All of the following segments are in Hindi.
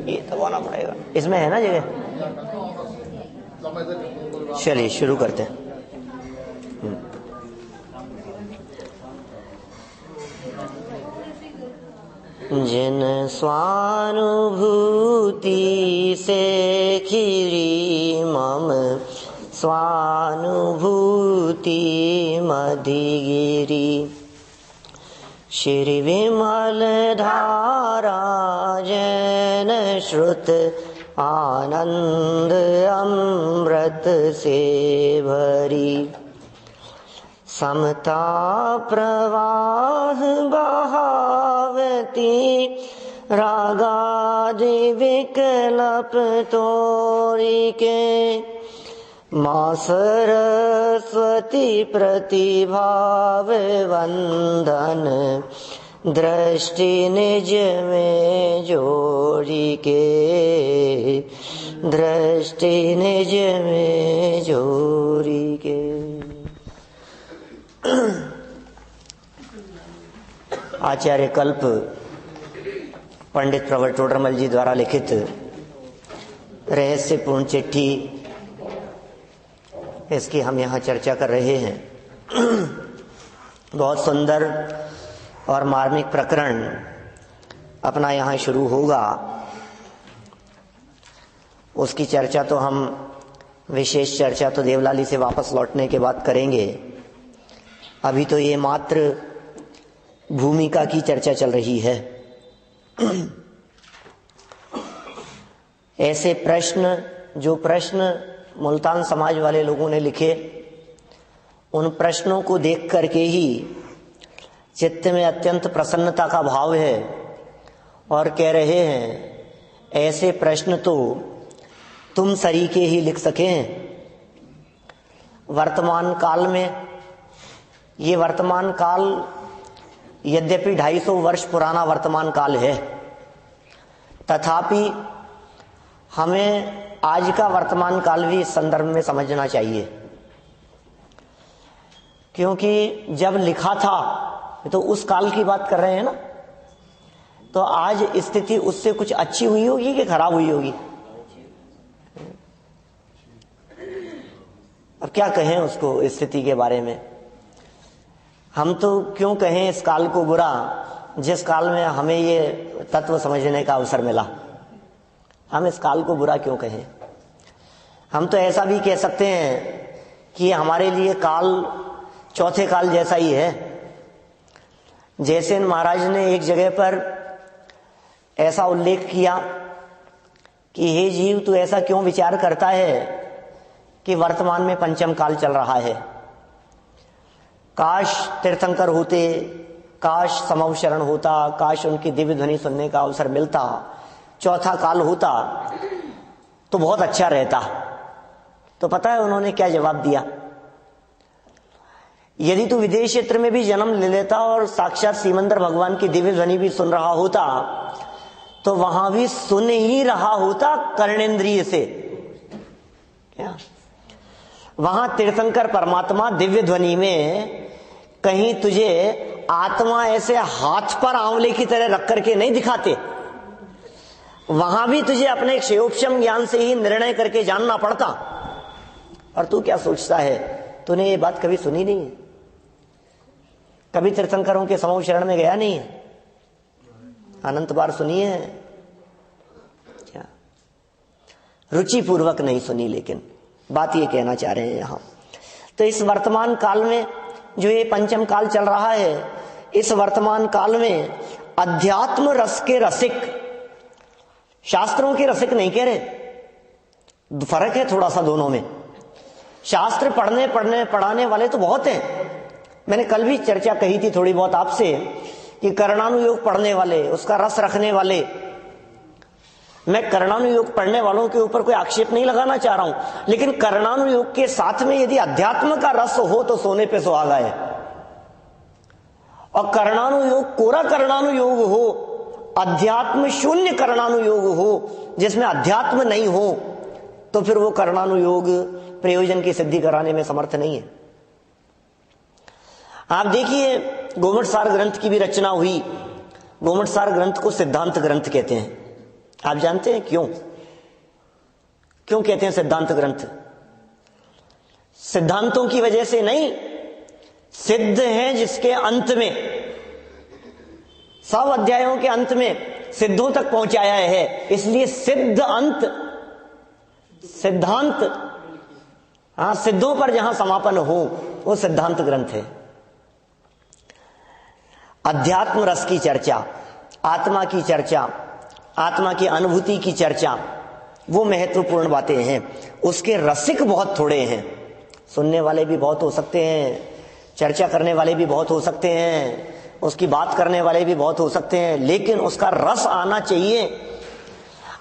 ये दबाना पड़ेगा, इसमें है ना जगह। चलिए शुरू करते हैं। जिन स्वानुभूति से खिरी मम स्वानुभूति मधिगिरी, श्री विमल धारा जैन श्रुत आनंद अमृत से भरी, समता प्रवाह बहावती रागादि विकल्प तोरी के, माँ सरस्वती प्रतिभाव वंदन दृष्टि निज में जोड़ी के, दृष्टि निज में जोड़ी के। आचार्य कल्प पंडित प्रवर टोडरमल जी द्वारा लिखित रहस्यपूर्ण चिट्ठी, इसकी हम यहाँ चर्चा कर रहे हैं। बहुत सुंदर और मार्मिक प्रकरण अपना यहाँ शुरू होगा। उसकी चर्चा तो हम विशेष चर्चा तो देवलाली से वापस लौटने के बाद करेंगे। अभी तो ये मात्र भूमिका की चर्चा चल रही है। ऐसे प्रश्न, जो प्रश्न मुल्तान समाज वाले लोगों ने लिखे, उन प्रश्नों को देख करके ही चित्त में अत्यंत प्रसन्नता का भाव है और कह रहे हैं ऐसे प्रश्न तो तुम सरीके ही लिख सकें। वर्तमान काल में, ये वर्तमान काल यद्यपि 250 वर्ष पुराना वर्तमान काल है, तथापि हमें आज का वर्तमान काल भी इस संदर्भ में समझना चाहिए, क्योंकि जब लिखा था तो उस काल की बात कर रहे हैं ना, तो आज स्थिति उससे कुछ अच्छी हुई होगी कि खराब हुई होगी। अब क्या कहें उसको, स्थिति के बारे में। हम तो क्यों कहें इस काल को बुरा, जिस काल में हमें ये तत्व समझने का अवसर मिला। हम इस काल को बुरा क्यों कहें। हम तो ऐसा भी कह सकते हैं कि हमारे लिए काल चौथे काल जैसा ही है। जैसे महाराज ने एक जगह पर ऐसा उल्लेख किया कि हे जीव, तू ऐसा क्यों विचार करता है कि वर्तमान में पंचम काल चल रहा है। काश तीर्थंकर होते, काश समवशरण होता, काश उनकी दिव्य ध्वनि सुनने का अवसर मिलता, चौथा काल होता तो बहुत अच्छा रहता। तो पता है उन्होंने क्या जवाब दिया? यदि तू विदेश क्षेत्र में भी जन्म ले लेता और साक्षात सीमंदर भगवान की दिव्य ध्वनि भी सुन रहा होता, तो वहां भी सुन ही रहा होता कर्णेंद्रिय से। क्या वहां तीर्थंकर परमात्मा दिव्य ध्वनि में कहीं तुझे आत्मा ऐसे हाथ पर आंवले की तरह रख करके नहीं दिखाते, वहां भी तुझे अपने क्षयोपशम ज्ञान से ही निर्णय करके जानना पड़ता। और तू क्या सोचता है, तूने ये बात कभी सुनी नहीं है? कभी तीर्थंकरों के समूह शरण में गया नहीं है? अनंत बार सुनी है क्या? रुचिपूर्वक नहीं सुनी, लेकिन बात ये कहना चाह रहे हैं यहां। तो इस वर्तमान काल में जो ये पंचम काल चल रहा है, इस वर्तमान काल में अध्यात्म रस के रसिक, शास्त्रों के रसिक नहीं कह रहे, फर्क है थोड़ा सा दोनों में। शास्त्र पढ़ाने वाले तो बहुत हैं। मैंने कल भी चर्चा कही थी थोड़ी बहुत आपसे कि कर्णानुयोग पढ़ने वाले, उसका रस रखने वाले, मैं कर्णानुयोग पढ़ने वालों के ऊपर कोई आक्षेप नहीं लगाना चाह रहा हूं, लेकिन कर्णानुयोग के साथ में यदि अध्यात्म का रस हो तो सोने पे सुहागा है। और कर्णानुयोग कोरा कर्णानुयोग हो, अध्यात्म शून्य कर्णानुयोग हो, जिसमें अध्यात्म नहीं हो, तो फिर वो कर्णानुयोग प्रयोजन की सिद्धि कराने में समर्थ नहीं है। आप देखिए, गोमट सार ग्रंथ की भी रचना हुई। गोमट सार ग्रंथ को सिद्धांत ग्रंथ कहते हैं। आप जानते हैं क्यों? क्यों कहते हैं सिद्धांत ग्रंथ? सिद्धांतों की वजह से नहीं, सिद्ध है जिसके अंत में, सब अध्यायों के अंत में सिद्धों तक पहुंचाया है, इसलिए सिद्ध अंत सिद्धांत। हाँ, सिद्धों पर जहां समापन हो वो सिद्धांत ग्रंथ है। अध्यात्म रस की चर्चा, आत्मा की चर्चा, आत्मा की अनुभूति की चर्चा, वो महत्वपूर्ण बातें हैं। उसके रसिक बहुत थोड़े हैं। सुनने वाले भी बहुत हो सकते हैं, चर्चा करने वाले भी बहुत हो सकते हैं, उसकी बात करने वाले भी बहुत हो सकते हैं, लेकिन उसका रस आना चाहिए।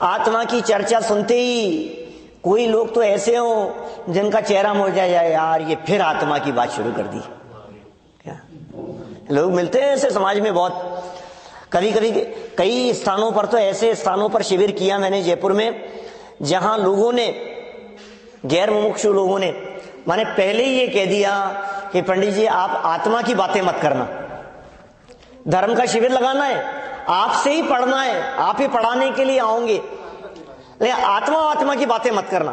आत्मा की चर्चा सुनते ही कोई लोग तो ऐसे हो जिनका चेहरा मुरझा जाए, यार ये फिर आत्मा की बात शुरू कर दी। क्या लोग मिलते हैं ऐसे समाज में बहुत। कभी कभी कई स्थानों पर तो ऐसे स्थानों पर शिविर किया मैंने जयपुर में, जहां लोगों ने, गैर मुमुक्षु लोगों ने, माने पहले ही ये कह दिया कि पंडित जी आप आत्मा की बातें मत करना, धर्म का शिविर लगाना है, आपसे ही पढ़ना है, आप ही पढ़ाने के लिए आओगे, लेकिन आत्मा की बातें मत करना,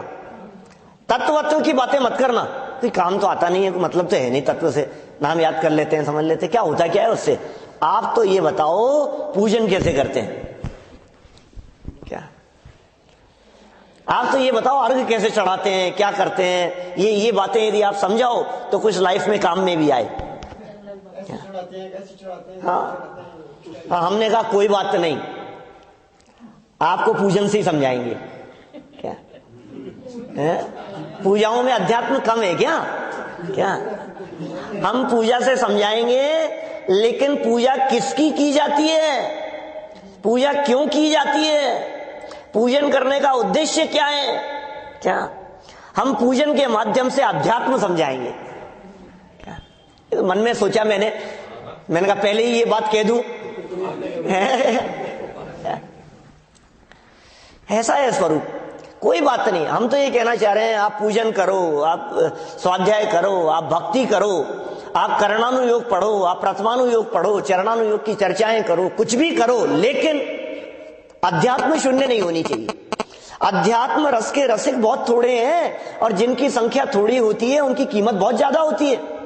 तत्व की बातें मत करना। कोई काम तो आता नहीं है, मतलब तो है नहीं, तत्व से नाम याद कर लेते हैं, समझ लेते हैं, क्या होता क्या है उससे। आप तो ये बताओ पूजन कैसे करते हैं, क्या आप तो ये बताओ अर्घ कैसे चढ़ाते हैं, क्या करते हैं, ये बातें यदि आप समझाओ तो कुछ लाइफ में काम में भी आए। हाँ, हमने कहा कोई बात नहीं, आपको पूजन से ही समझाएंगे। क्या है? पूजाओं में अध्यात्म कम है क्या? क्या हम पूजा से समझाएंगे, लेकिन पूजा किसकी की जाती है, पूजा क्यों की जाती है, पूजन करने का उद्देश्य क्या है, क्या हम पूजन के माध्यम से अध्यात्म समझाएंगे। क्या तो मन में सोचा मैंने कहा पहले ही ये बात कह दूं। ऐसा है स्वरूप, कोई बात नहीं। हम तो ये कहना चाह रहे हैं आप पूजन करो, आप स्वाध्याय करो, आप भक्ति करो, आप करणानुयोग पढ़ो, आप प्रथमानुयोग पढ़ो, चरणानुयोग की चर्चाएं करो, कुछ भी करो, लेकिन अध्यात्म शून्य नहीं होनी चाहिए। अध्यात्म रस के रसिक बहुत थोड़े हैं, और जिनकी संख्या थोड़ी होती है उनकी कीमत बहुत ज्यादा होती है।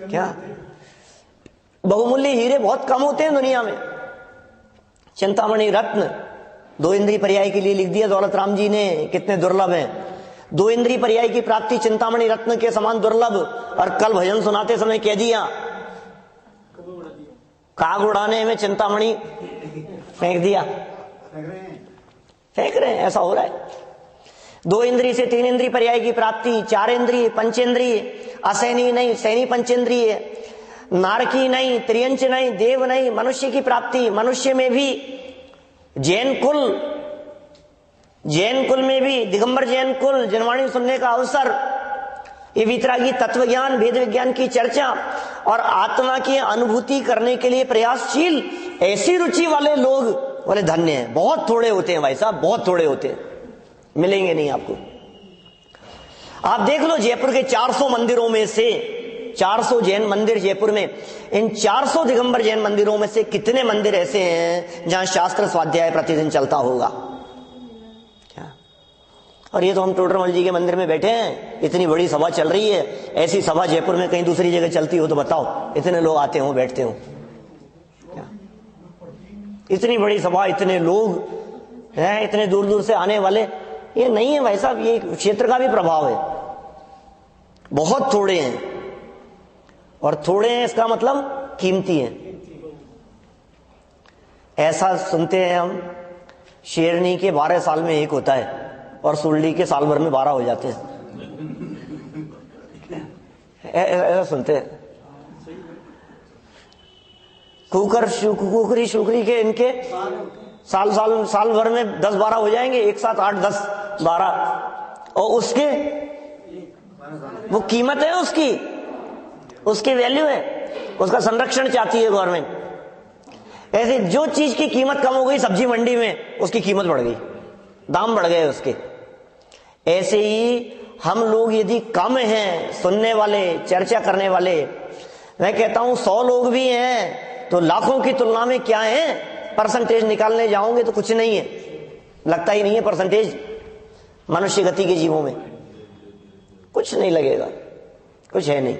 क्या बहुमूल्य हीरे बहुत कम होते हैं दुनिया में। चिंतामणि रत्न 2 इंद्रिय पर्याय के लिए लिख दिया दौलत राम जी ने, कितने दुर्लभ हैं। 2 इंद्रिय पर्याय की प्राप्ति चिंतामणि रत्न के समान दुर्लभ। और कल भजन सुनाते समय कह दिया, काग उड़ाने में चिंतामणि फेंक दिया, फेंक रहे हैं, ऐसा हो रहा है। 2 इंद्रिय से 3 इंद्रिय पर्याय की प्राप्ति, 4 इंद्रिय, पंचेंद्रिय, असैनी नहीं सैनी पंचेंद्रिय, नारकी नहीं, त्रियंच नहीं, देव नहीं, मनुष्य की प्राप्ति। मनुष्य में भी जैन कुल में भी दिगंबर जैन कुल, जनवाणी सुनने का अवसर, ये वितरागी तत्व ज्ञान, वेद विज्ञान की चर्चा और आत्मा की अनुभूति करने के लिए प्रयासशील ऐसी रुचि वाले लोग बोले धन्य हैं। बहुत थोड़े होते हैं भाई साहब, बहुत थोड़े होते हैं, मिलेंगे नहीं आपको। आप देख लो जयपुर के 400 मंदिरों में से 400 जैन मंदिर जयपुर में, इन 400 दिगंबर जैन मंदिरों में से कितने मंदिर ऐसे हैं जहां शास्त्र स्वाध्याय प्रतिदिन चलता होगा? क्या? और ये तो हम टोडरमल जी के मंदिर में बैठे हैं, इतनी बड़ी सभा चल रही है। ऐसी सभा जयपुर में कहीं दूसरी जगह चलती हो तो बताओ, इतने लोग आते हो बैठते हो? इतनी बड़ी सभा, इतने लोग हैं, इतने दूर दूर से आने वाले, ये नहीं है भाई साहब, ये क्षेत्र का भी प्रभाव है। बहुत थोड़े हैं, और थोड़े हैं इसका मतलब कीमती हैं। ऐसा सुनते हैं हम, शेरनी के 12 साल में एक होता है और सुरली के साल भर में 12 हो जाते हैं, ऐसा सुनते हैं। कुकरी शुकरी के इनके साल भर में 10-12 हो जाएंगे, एक साथ 8-10-12, और उसके वो कीमत है, उसकी वैल्यू है, उसका संरक्षण चाहती है गवर्नमेंट। ऐसे जो चीज की कीमत कम हो गई सब्जी मंडी में, उसकी कीमत बढ़ गई, दाम बढ़ गए उसके। ऐसे ही हम लोग यदि कम हैं सुनने वाले, चर्चा करने वाले, मैं कहता हूं 100 लोग भी हैं तो लाखों की तुलना में क्या है? परसेंटेज निकालने जाओगे तो कुछ नहीं है, लगता ही नहीं है परसेंटेज मनुष्य गति के जीवों में, कुछ नहीं लगेगा, कुछ है नहीं,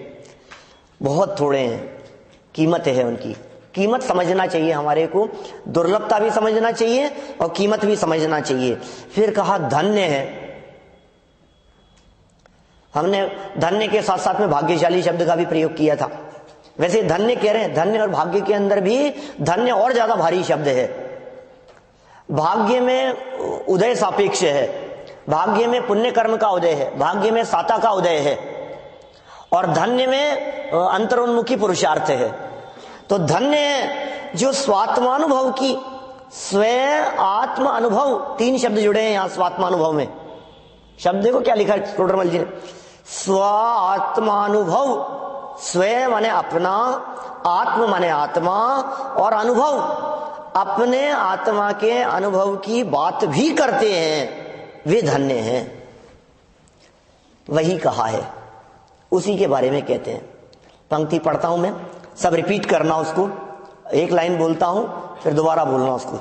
बहुत थोड़े हैं, कीमत है उनकी। कीमत समझना चाहिए हमारे को, दुर्लभता भी समझना चाहिए और कीमत भी समझना चाहिए। फिर कहा धन्य है, हमने धन्य के साथ साथ में भाग्यशाली शब्द का भी प्रयोग किया था। वैसे धन्य कह रहे हैं, धन्य और भाग्य के अंदर भी धन्य और ज्यादा भारी शब्द है। भाग्य में उदय सापेक्ष है, भाग्य में पुण्य कर्म का उदय है, भाग्य में साता का उदय है, और धन्य में अंतरोन्मुखी पुरुषार्थ है। तो धन्य है जो स्वात्मानुभव की, स्वयं आत्म अनुभव, 3 शब्द जुड़े हैं यहां स्वात्मानुभव में। शब्द देखो क्या लिखा है टोडरमल जी ने, स्वात्मानुभव, स्वयं माने अपना, आत्म माने आत्मा, और अनुभव अपने आत्मा के अनुभव की बात भी करते हैं, वे धन्य हैं। वही कहा है, उसी के बारे में कहते हैं। पंक्ति पढ़ता हूं मैं, सब रिपीट करना उसको, एक लाइन बोलता हूं फिर दोबारा बोलना उसको।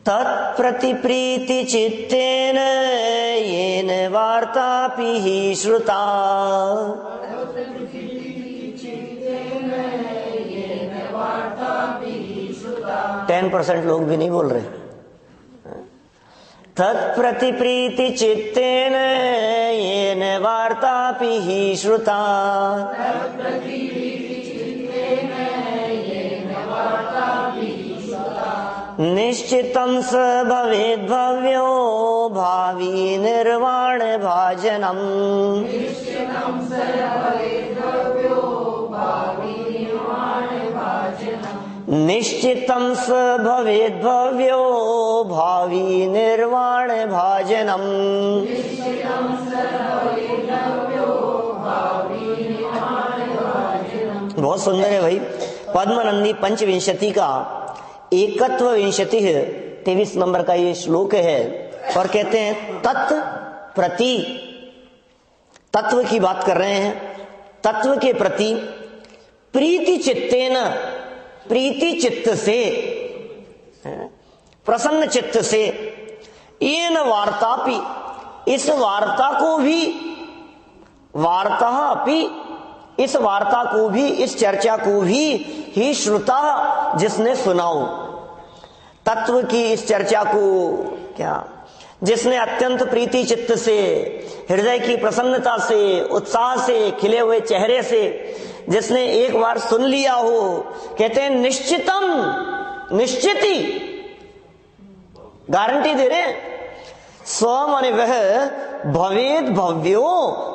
तत्प्रति प्रीति चित्तेन येन वार्तापि हि श्रुता, 10% लोग भी नहीं बोल रहे। तत्प्रति प्रीति चित्तेन येन वार्तापि हि श्रुता, निश्चितं स भवेद्भव्यो भावी निर्वाण भाजनम्, निश्चितं स भवेद्भव्यो भावी निर्वाण भाजनम्। बहुत सुंदर है भाई। पद्मनंदी पंचविंशति का 23 नंबर का ये श्लोक है, और कहते हैं तत्प्रति, तत्व की बात कर रहे हैं, तत्व के प्रति प्रीति चित्तेन, प्रीति चित्त से, प्रसन्न चित्त से, येन वार्तापि, इस वार्ता को भी, वार्ता अपि, इस वार्ता को भी, इस चर्चा को भी, ही श्रुता, जिसने सुनाओ, तत्व की इस चर्चा को क्या, जिसने अत्यंत प्रीति चित्त से, हृदय की प्रसन्नता से, उत्साह से, खिले हुए चेहरे से, जिसने एक बार सुन लिया हो, कहते हैं निश्चितम, निश्चित ही, गारंटी दे रहे हैं। स्व माने वह, भवेद भव्यो,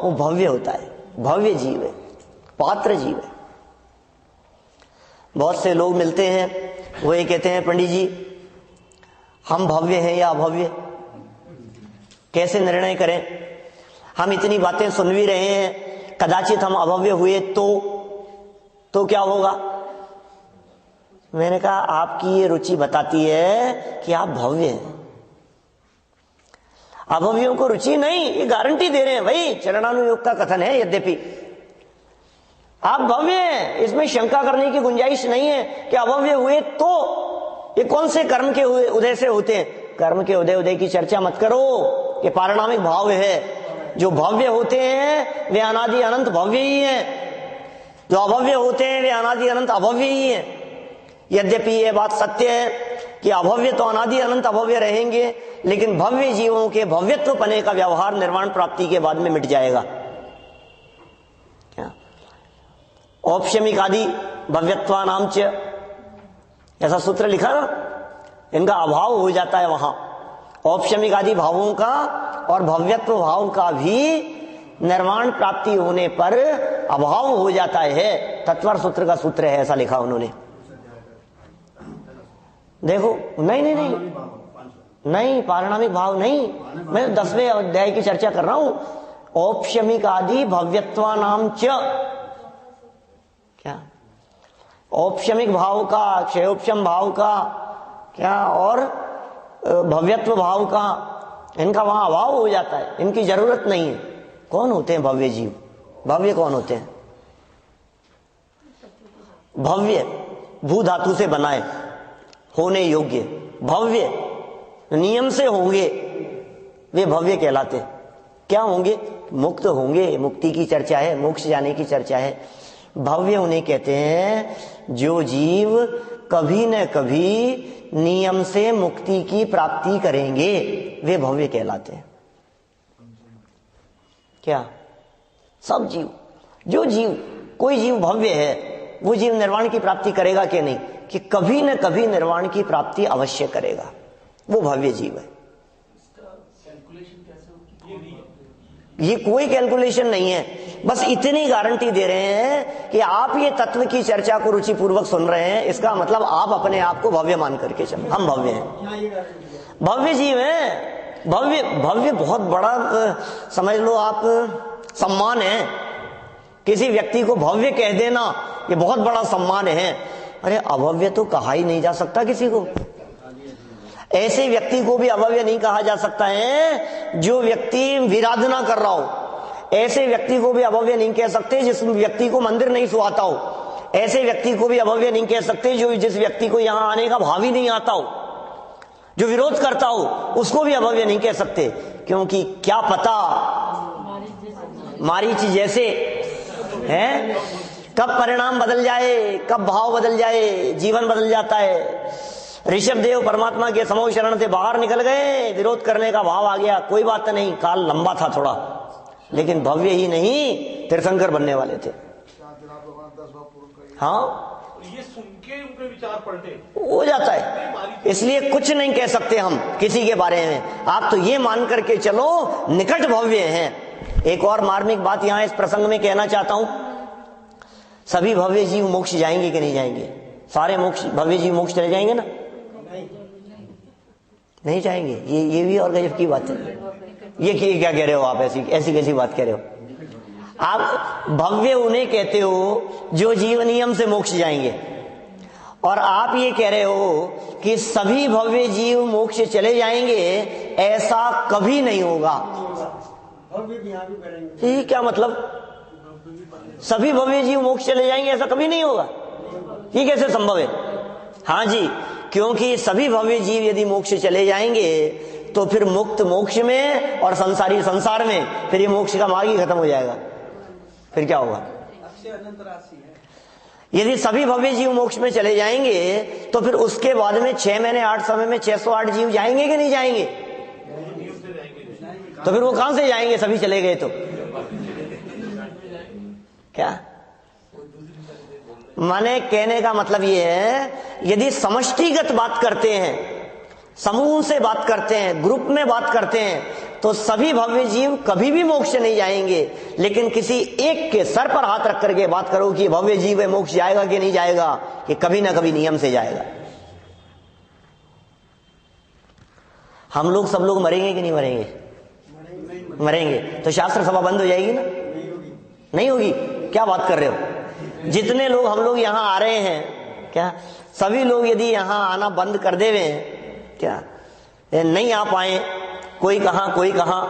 वो भव्य होता है, भव्य जीव है, पात्र जीव है। बहुत से लोग मिलते हैं, वो ये कहते हैं पंडित जी हम भव्य हैं या अभव्य, कैसे निर्णय करें, हम इतनी बातें सुन भी रहे हैं, कदाचित हम अभव्य हुए तो क्या होगा। मैंने कहा आपकी ये रुचि बताती है कि आप भव्य हैं, अभव्यों को रुचि नहीं, ये गारंटी दे रहे हैं भाई, चरणानुयोग का कथन है, यद्यपि आप भव्य हैं, इसमें शंका करने की गुंजाइश नहीं है कि अभव्य हुए तो। ये कौन से कर्म के उदय से होते हैं, कर्म के उदय की चर्चा मत करो, ये पारिणामिक भाव है। जो भव्य होते हैं वे अनादि अनंत भव्य ही हैं, जो अभव्य होते हैं वे अनादि अनंत अभव्य ही हैं। यद्यपि ये बात सत्य है कि अभव्य तो अनादि अनंत अभव्य रहेंगे, लेकिन भव्य जीवों के भव्यत्व पने का व्यवहार निर्वाण प्राप्ति के बाद में मिट जाएगा। औपशमिक आदि भव्यत्वानाम च, ऐसा सूत्र लिखा ना, इनका अभाव हो जाता है वहां। औपशमिक आदि भावों का और भव्यत्व भाव का भी निर्वाण प्राप्ति होने पर अभाव हो जाता है। तत्वर सूत्र का सूत्र है, ऐसा लिखा उन्होंने। देखो नहीं पारिणामिक भाव नहीं, मैं 10वें अध्याय की चर्चा कर रहा हूं। औपशमिक आदि भव्यत्वानाम च, क्या औपशमिक भाव का, क्षयोपशम भाव का क्या, और भव्यत्व भाव का, इनका वहां अभाव हो जाता है, इनकी जरूरत नहीं है। कौन होते हैं भव्य जीव? भव्य कौन होते हैं? भव्य भू धातु से बनाए, होने योग्य, भव्य, नियम से होंगे वे भव्य कहलाते। क्या होंगे? मुक्त होंगे, मुक्ति की चर्चा है, मोक्ष जाने की चर्चा है। भव्य उन्हें कहते हैं जो जीव कभी न कभी नियम से मुक्ति की प्राप्ति करेंगे, वे भव्य कहलाते हैं। क्या? सब जीव, जो जीव, कोई जीव भव्य है, वो जीव निर्वाण की प्राप्ति करेगा कि नहीं? कि कभी न कभी निर्वाण की प्राप्ति अवश्य करेगा, वो भव्य जीव है। ये कोई कैलकुलेशन नहीं है, बस इतनी गारंटी दे रहे हैं कि आप ये तत्व की चर्चा को रुचिपूर्वक सुन रहे हैं, इसका मतलब आप अपने आप को भव्य मान करके चलो। हम भव्य हैं, भव्य जीव हैं। भव्य, भव्य बहुत बड़ा समझ लो आप सम्मान है। किसी व्यक्ति को भव्य कह देना ये बहुत बड़ा सम्मान है। अरे अभव्य तो कहा ही नहीं जा सकता किसी को। ऐसे व्यक्ति को भी अभव्य नहीं कहा जा सकता है जो व्यक्ति विराधना कर रहा हो। ऐसे व्यक्ति को भी अभव्य नहीं कह सकते जिस व्यक्ति को मंदिर नहीं सुहाता हो। ऐसे व्यक्ति को भी अभव्य नहीं कह सकते जो जिस व्यक्ति को यहां आने का भाव ही नहीं आता हो, जो विरोध करता हो, उसको भी अभव्य नहीं कह सकते। क्योंकि क्या पता मारीच जैसे है कब परिणाम बदल जाए, कब भाव बदल जाए, जीवन बदल जाता है। ऋषभदेव परमात्मा के समूह शरण से बाहर निकल गए, विरोध करने का भाव आ गया, कोई बात नहीं, काल लंबा था थोड़ा, लेकिन भव्य ही नहीं तीर्थंकर बनने वाले थे। हाँ, ये सुन के उनके विचार पलटे हो जाता है, इसलिए कुछ नहीं कह सकते हम किसी के बारे में। आप तो ये मान करके चलो निकट भव्य हैं। एक और मार्मिक बात यहां इस प्रसंग में कहना चाहता हूं, सभी भव्य जीव मोक्ष जाएंगे कि नहीं जाएंगे? सारे मोक्ष, भव्य जीव मोक्ष चले जाएंगे ना? नहीं जाएंगे। ये भी और गजब की बात है। ये क्या कह रहे हो आप? ऐसी कैसी बात कह रहे हो आप? भव्य उन्हें कहते हो जो जीव नियम से मोक्ष जाएंगे, और आप ये कह रहे हो कि सभी भव्य जीव मोक्ष चले जाएंगे, ऐसा कभी नहीं होगा। ये क्या मतलब? सभी भव्य जीव मोक्ष चले जाएंगे ऐसा कभी नहीं होगा? ये कैसे संभव है? हाँ जी, क्योंकि सभी भव्य जीव यदि मोक्ष चले जाएंगे तो फिर मुक्त मोक्ष में और संसारी संसार में, फिर ये मोक्ष का मार्ग ही खत्म हो जाएगा। फिर क्या होगा? यदि सभी भव्य जीव मोक्ष में चले जाएंगे तो फिर उसके बाद में 6 महीने 8 समय में 608 जीव जाएंगे कि नहीं जाएंगे? तो फिर वो कहां से जाएंगे? सभी चले गए तो क्या? माने कहने का मतलब ये है, यदि समष्टिगत बात करते हैं, समूह से बात करते हैं, ग्रुप में बात करते हैं, तो सभी भव्य जीव कभी भी मोक्ष नहीं जाएंगे। लेकिन किसी एक के सर पर हाथ रख करके बात करो कि भव्य जीव है, मोक्ष जाएगा कि नहीं जाएगा? कि कभी ना कभी नियम से जाएगा। हम लोग सब लोग मरेंगे कि नहीं मरेंगे? मरेंगे। तो शास्त्र सभा बंद हो जाएगी ना? नहीं होगी। क्या बात कर रहे हो? जितने लोग हम लोग यहाँ आ रहे हैं, क्या सभी लोग यदि यहाँ आना बंद कर देवे, क्या नहीं आ पाए, कोई कहाँ कोई कहाँ,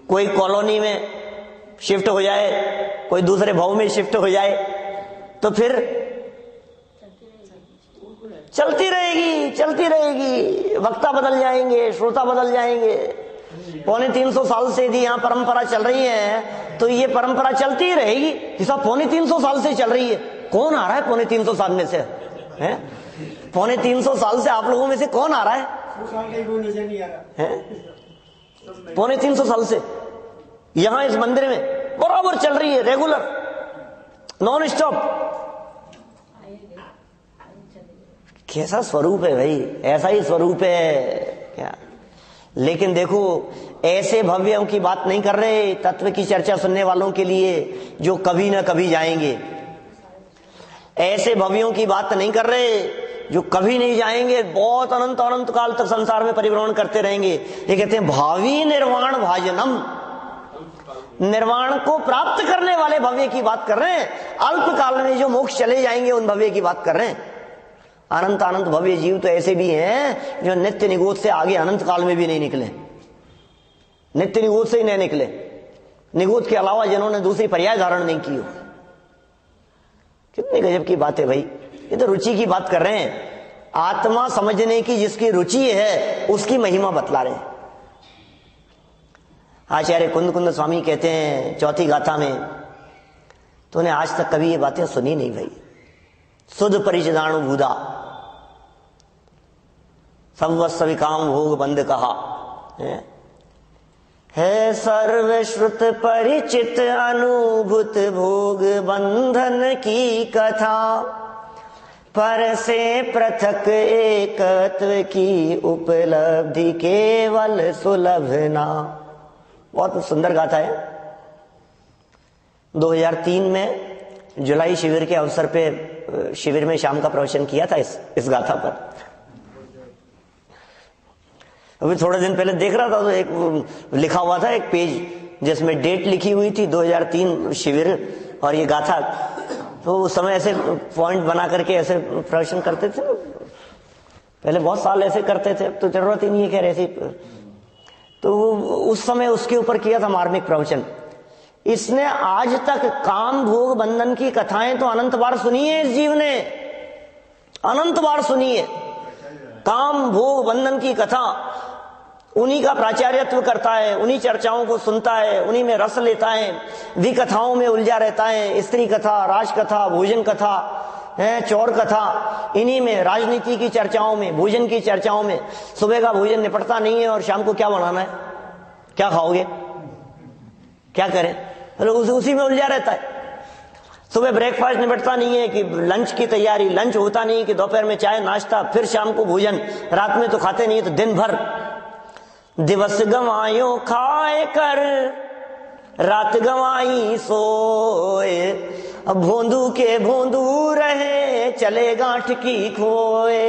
कोई कॉलोनी में शिफ्ट हो जाए, कोई दूसरे भाव में शिफ्ट हो जाए, तो फिर चलती रहेगी, चलती रहेगी। वक्ता बदल जाएंगे, श्रोता बदल जाएंगे। 350 साल से यदि यहाँ परंपरा चल रही है तो ये परंपरा चलती ही रहेगी। ये सब 350 साल से चल रही है। कौन आ रहा है 350 साल में से? हैं 350 साल से आप लोगों में से कौन आ रहा है? 350 साल से यहाँ इस मंदिर में बराबर चल रही है, रेगुलर, नॉन स्टॉप। कैसा स्वरूप है भाई? ऐसा ही स्वरूप है क्या? लेकिन देखो, ऐसे भव्यों की बात नहीं कर रहे तत्व की चर्चा सुनने वालों के लिए जो कभी ना कभी जाएंगे। ऐसे भव्यों की बात नहीं कर रहे जो कभी नहीं जाएंगे, बहुत अनंत अनंत काल तक संसार में परिभ्रमण करते रहेंगे। ये कहते हैं भावी निर्वाण भाजनम, निर्वाण को प्राप्त करने वाले भव्य की बात कर रहे हैं। अल्प काल में जो मोक्ष चले जाएंगे उन भव्य की बात कर रहे हैं। अनंत अनंत भव्य जीव तो ऐसे भी हैं जो नित्य निगोद से आगे अनंत काल में भी नहीं निकले, नित्य निगोद से ही नहीं निकले, निगोद के अलावा जिन्होंने दूसरी पर्याय धारण नहीं की हो। कितनी गजब की बात है भाई। ये तो रुचि की बात कर रहे हैं। आत्मा समझने की जिसकी रुचि है उसकी महिमा बतला रहे हैं। आचार्य कुंद कुंद स्वामी कहते हैं चौथी गाथा में, तूने आज तक कभी ये बातें सुनी नहीं भाई। सुध परिचिदाणु भूदा संवत्सर काम भोग बंद कहा है सर्वश्रुत परिचित अनुभूत भोग बंधन की कथा, पर से पृथक एकत्व की उपलब्धि केवल सुलभ ना। बहुत सुंदर गाथा है। 2003 में जुलाई शिविर के अवसर पे शिविर में शाम का प्रवचन किया था इस गाथा पर। अभी थोड़े दिन पहले देख रहा था तो एक लिखा हुआ था एक पेज जिसमें डेट लिखी हुई थी 2003 शिविर और ये गाथा। तो उस समय ऐसे पॉइंट बना करके ऐसे प्रवचन करते थे, पहले बहुत साल ऐसे करते थे, अब तो जरूरत ही नहीं है कह रहे थे। तो उस समय उसके ऊपर किया था मार्मिक प्रवचन। इसने आज तक काम भोग बंधन की कथाएं तो अनंत बार सुनी है, इस जीव ने अनंत बार सुनी है। काम भोग बंधन की कथा उन्हीं का प्राचार्यत्व करता है, उन्हीं चर्चाओं को सुनता है, उन्हीं में रस लेता है, विकथाओं में उलझा रहता है। स्त्री कथा, राज कथा, भोजन कथा है, चौर कथा, इन्हीं में राजनीति की चर्चाओं में, भोजन की चर्चाओं में। सुबह का भोजन निपटता नहीं है और शाम को क्या बनाना है, क्या खाओगे, क्या करें, उसी में उलझा रहता है। सुबह ब्रेकफास्ट निपटता नहीं है कि लंच की तैयारी, लंच होता नहीं है कि दोपहर में चाय नाश्ता, फिर शाम को भोजन, रात में तो खाते नहीं है तो दिन भर दिवस गंवायो खाए कर रात गंवाई सोए, अब भोंदू के भोंदू रहे चले गांठ की खोए।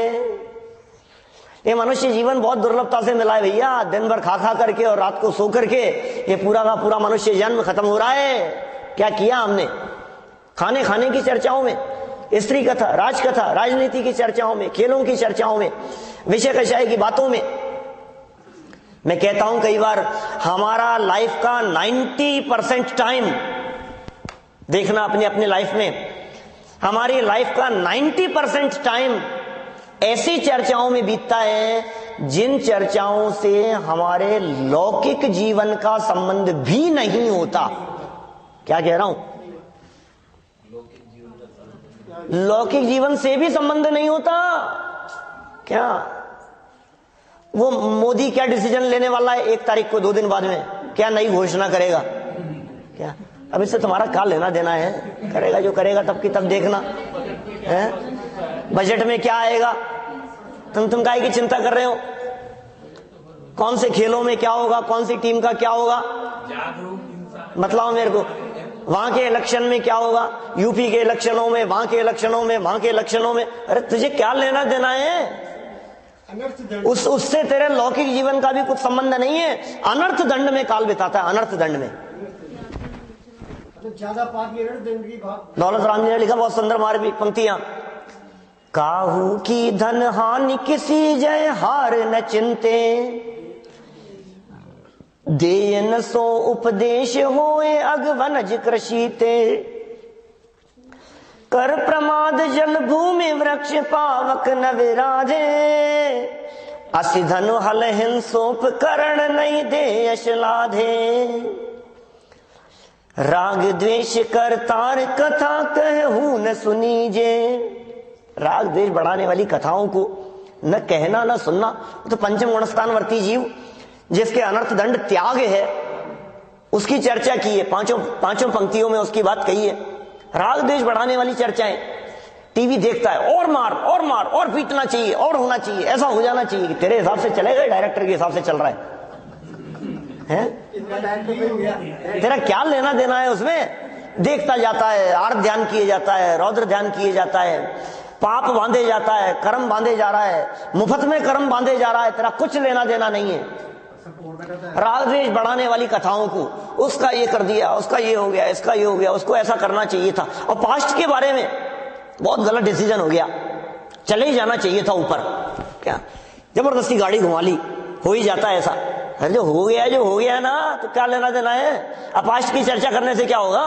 ये मनुष्य जीवन बहुत दुर्लभता से मिला है भैया। दिन भर खा खा करके और रात को सो करके ये पूरा का पूरा मनुष्य जन्म खत्म हो रहा है। क्या किया हमने? खाने खाने की चर्चाओं में, स्त्री कथा, राज कथा, राजनीति की चर्चाओं में, खेलों की चर्चाओं में, विषय कषाय की बातों में। मैं कहता हूं कई बार हमारा लाइफ का 90% टाइम देखना अपनी अपनी लाइफ में, हमारी लाइफ का 90% टाइम ऐसी चर्चाओं में बीतता है जिन चर्चाओं से हमारे लौकिक जीवन का संबंध भी नहीं होता। क्या कह रहा हूं? लौकिक जीवन से भी संबंध नहीं होता। क्या वो मोदी क्या डिसीजन लेने वाला है 1 तारीख को, 2 दिन बाद में क्या नई घोषणा करेगा? क्या अब इससे तुम्हारा क्या लेना देना है? करेगा जो करेगा तब की तब देखना है। बजट में क्या आएगा तुम काहे की चिंता कर रहे हो? कौन से खेलों में क्या होगा, कौन सी टीम का क्या होगा, बतलाओ मेरे को। वहां के इलेक्शन में क्या होगा, यूपी के इलेक्शनों में, वहां के इलेक्शनों में, वहां के इलेक्शनों में। अरे तुझे क्या लेना देना है? उससे तेरे लौकिक जीवन का भी कुछ संबंध नहीं है। अनर्थ दंड में काल बिताता है, अनर्थ दंड में। ज्यादा दौलत राम जी ने लिखा बहुत सुंदर मार्मिक पंक्तियां। काहू की धन हानि किसी जय हार न चिंते, देय न सो उपदेश होए अगवनज कृषिते, कर प्रमाद जल भूमि वृक्ष पावक न विराजे, असि धनु हल हिंसोप करण नहीं दे यश लाधे, राग द्वेष कर तार कथा कहूं न सुनीजे। राग द्वेष बढ़ाने वाली कथाओं को न कहना न सुनना। तो पंचम गुणस्थानवर्ती जीव जिसके अनर्थ दंड त्याग है उसकी चर्चा की है, पांचों पंक्तियों में उसकी बात कही है। राग द्वेष बढ़ाने वाली चर्चाएं, टीवी देखता है और मार और पीटना चाहिए और होना चाहिए, ऐसा हो जाना चाहिए। कि तेरे हिसाब से चलेगा, डायरेक्टर के हिसाब से चल रहा है? तेरा क्या लेना देना है उसमें? देखता जाता है, आर्त ध्यान किए जाता है, रौद्र ध्यान किए जाता है, पाप बांधे जाता है, कर्म बांधे जा रहा है, मुफ्त में कर्म बांधे जा रहा है। तेरा कुछ लेना देना नहीं है। राग द्वेष बढ़ाने वाली कथाओं को, उसका ये कर दिया, उसका ये हो गया, इसका ये हो गया, उसको ऐसा करना चाहिए था, और पास्ट के बारे में बहुत गलत डिसीजन हो गया, चले ही जाना चाहिए था ऊपर। क्या जबरदस्ती गाड़ी घुमा ली, हो ही जाता है ऐसा। अरे जो हो गया ना, तो क्या लेना देना है? अब पास्ट की चर्चा करने से क्या होगा?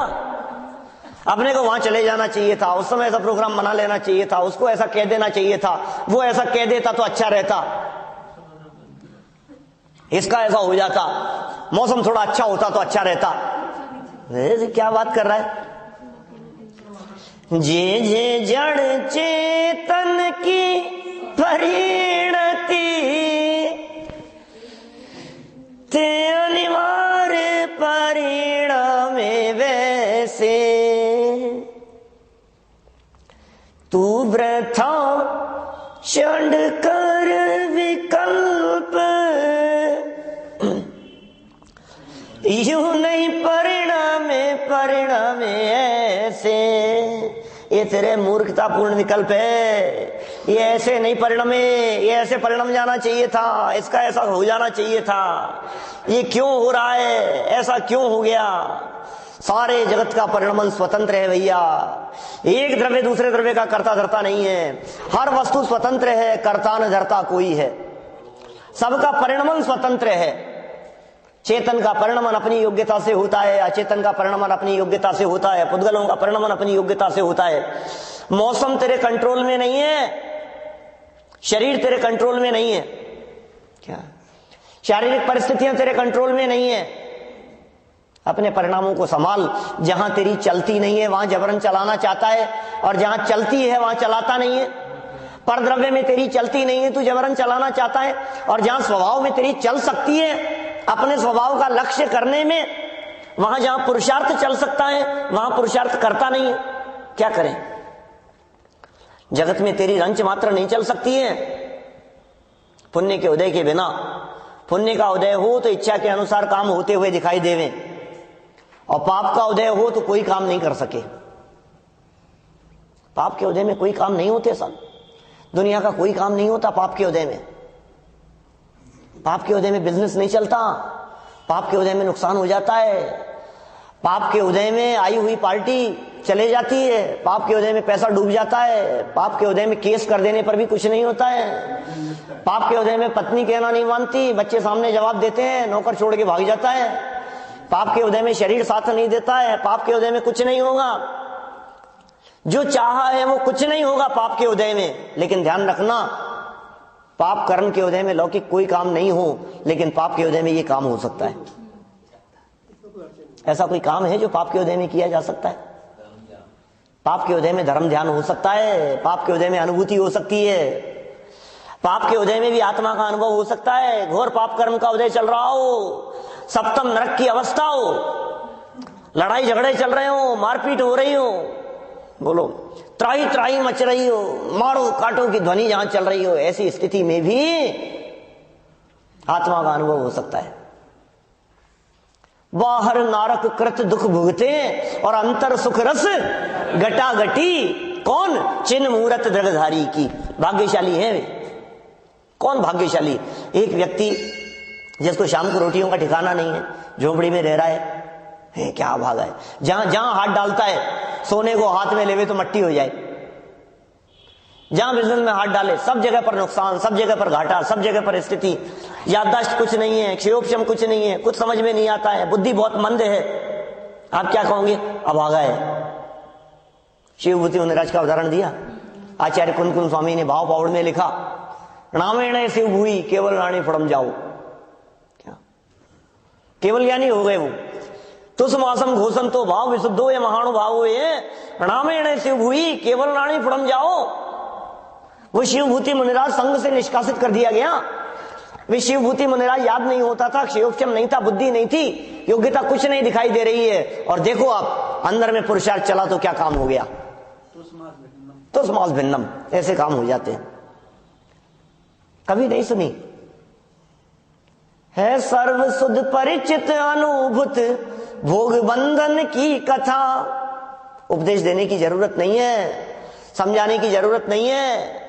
अपने को वहां चले जाना चाहिए था, उस समय ऐसा प्रोग्राम बना लेना चाहिए था, उसको ऐसा कह देना चाहिए था, वो ऐसा कह देता तो अच्छा रहता, इसका ऐसा हो जाता, मौसम थोड़ा अच्छा होता तो अच्छा रहता। क्या बात कर रहा है? जे जे जड़ चेतन की परिणति ते अनिवार्य परिणामे वैसे, तू वृथा चंड कर विकल्प यूं नहीं परिणामे ऐसे। ये तेरे मूर्खतापूर्ण विकल्प है, ये ऐसे नहीं परिणमे, ये ऐसे परिणम जाना चाहिए था, इसका ऐसा हो जाना चाहिए था, ये क्यों हो रहा है, ऐसा क्यों हो गया? सारे जगत का परिणमन स्वतंत्र है भैया, एक द्रव्य दूसरे द्रव्य का कर्ता धर्ता नहीं है, हर वस्तु स्वतंत्र है, कर्ता न धर्ता कोई है, सबका परिणमन स्वतंत्र है। चेतन का परिणमन अपनी योग्यता से होता है, अचेतन का परिणमन अपनी योग्यता से होता है, पुद्गलों का परिणमन अपनी योग्यता से होता है। मौसम तेरे कंट्रोल में नहीं है, शरीर तेरे कंट्रोल में नहीं है, क्या शारीरिक परिस्थितियां तेरे कंट्रोल में नहीं है। अपने परिणामों को संभाल। जहां तेरी चलती नहीं है वहां जबरन चलाना चाहता है, और जहां चलती है वहां चलाता नहीं है। परद्रव्य में तेरी चलती नहीं है, तू जबरन चलाना चाहता है, और जहां स्वभाव में तेरी चल सकती है अपने स्वभाव का लक्ष्य करने में, वहां जहां पुरुषार्थ चल सकता है वहां पुरुषार्थ करता नहीं है। क्या करें? जगत में तेरी रंच मात्र नहीं चल सकती है पुण्य के उदय के बिना। पुण्य का उदय हो तो इच्छा के अनुसार काम होते हुए दिखाई देवे, और पाप का उदय हो तो कोई काम नहीं कर सके। पाप के उदय में कोई काम नहीं होते सब, दुनिया का कोई काम नहीं होता पाप के उदय में। पाप के उदय में बिजनेस नहीं चलता, पाप के उदय में नुकसान हो जाता है, पाप के उदय में आई हुई पार्टी चले जाती है, पाप के उदय में पैसा डूब जाता है, पाप के उदय में केस कर देने पर भी कुछ नहीं होता है, पाप के उदय में पत्नी कहना नहीं मानती, बच्चे सामने जवाब देते हैं, नौकर छोड़ के भाग जाता है, पाप के उदय में शरीर साथ नहीं देता है, पाप के उदय में कुछ नहीं होगा, जो चाहा है वो कुछ नहीं होगा पाप के उदय में। लेकिन ध्यान रखना, पाप कर्म के उदय में लौकिक कोई काम नहीं हो, लेकिन पाप के उदय में ये काम हो सकता है। ऐसा कोई काम है जो पाप के उदय में किया जा सकता है? पाप के उदय में धर्म ध्यान हो सकता है, पाप के उदय में अनुभूति हो सकती है, पाप के उदय में भी आत्मा का अनुभव हो सकता है। घोर पाप कर्म का उदय चल रहा हो, सप्तम नरक की अवस्था हो, लड़ाई झगड़े चल रहे हो, मारपीट हो रही हो, बोलो त्राही त्राही मच रही हो, मारो काटो की ध्वनि जहां चल रही हो, ऐसी स्थिति में भी आत्मा का अनुभव हो सकता है। बाहर नारक कृत दुख भुगते और अंतर सुख रस घटा घटी, कौन? चिन्ह मूर्त दृढ़धारी की। भाग्यशाली है वे। कौन भाग्यशाली? एक व्यक्ति जिसको शाम को रोटियों का ठिकाना नहीं है, झोपड़ी में रह रहा है, क्या भागा है, जहां जहां हाथ डालता है सोने को हाथ में लेवे तो मट्टी हो जाए, जहां बिजनेस में हाथ डाले सब जगह पर नुकसान, सब जगह पर घाटा, सब जगह पर स्थिति, याददाश्त कुछ नहीं है, क्षयोक्षम कुछ नहीं है, कुछ समझ में नहीं आता है, बुद्धि बहुत मंद है। आप क्या कहोगे? अभागा है। शिवभूति मुनिराज का उदाहरण दिया आचार्य कुंदकुंद स्वामी ने भाव पावड़ में लिखा, रामेण शिव भूई केवल रानी फड़म जाओ। क्या केवल ज्ञानी हो गए वो? तुस मासम घोषण तो भाव विशुद्धो ये महानुभाव ये रामेण शिव भूई केवल रानी फड़म जाओ। वो शिवभूति मुनिराज संघ से निष्कासित कर दिया गया। वे शिवभूति मुनिराज याद नहीं होता था, क्षयोक्षम नहीं था, बुद्धि नहीं थी, योग्यता कुछ नहीं दिखाई दे रही है, और देखो आप अंदर में पुरुषार्थ चला तो क्या काम हो गया? तो समास भिन्नम, ऐसे काम हो जाते हैं। कभी नहीं सुनी है सर्व सुध परिचित अनुभूत भोग बंधन की कथा। उपदेश देने की जरूरत नहीं है, समझाने की जरूरत नहीं है,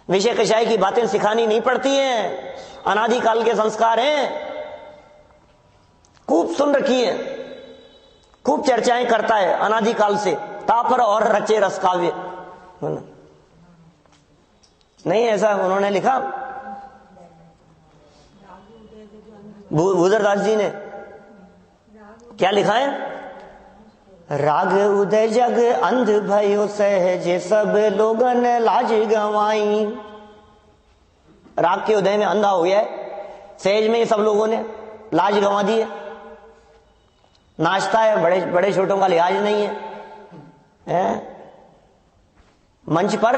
विषय कषाय की बातें सिखानी नहीं पड़ती हैं, अनादिकाल के संस्कार हैं। खूब सुन रखी है, खूब चर्चाएं करता है अनादिकाल से, तापर और रचे रस काव्य। नहीं ऐसा उन्होंने लिखा, भूधरदास जी ने क्या लिखा है? राग उदय जग अंध भयो सहजे सब लोगन लाज गंवाई। राग के उदय में अंधा हो गया है, सहज में ही सब लोगों ने लाज गंवा दी है। नाचता है, बड़े बड़े छोटों का लिहाज नहीं है? मंच पर